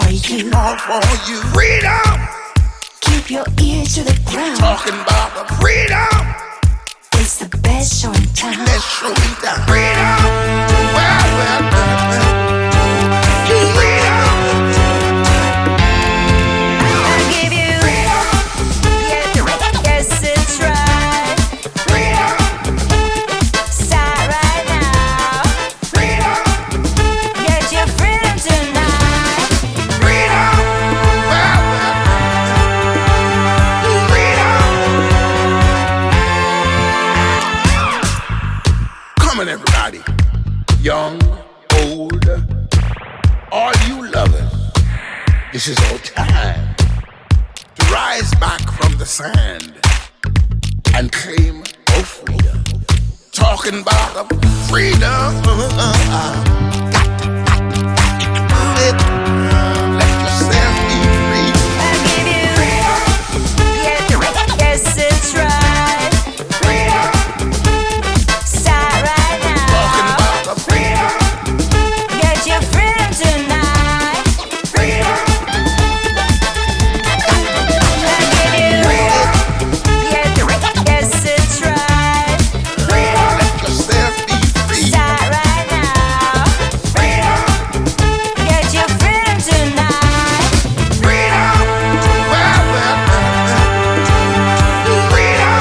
for you. All for you. Freedom. Keep your ear to the ground. Talking about the freedom. It's the best show in town. Let's show me the freedom. Well. Freedom. I'll give you freedom. Yes, it's right. Freedom. Start right now. Freedom. Get your freedom tonight. Freedom. Well. Freedom. Come on, everybody. Young, old, all you lovers. This is our time to rise back from the sand and claim our freedom. Talking about the freedom. Let yourself be free. I'll give you freedom. Yes, it's right. Freedom. Start right Talking now. about the freedom. Get your freedom tonight. Freedom. I'll give you Freedom. yes, it's right. Freedom. Let yourself be free. Start right now. Freedom. Get your freedom tonight. Freedom. Well. Freedom.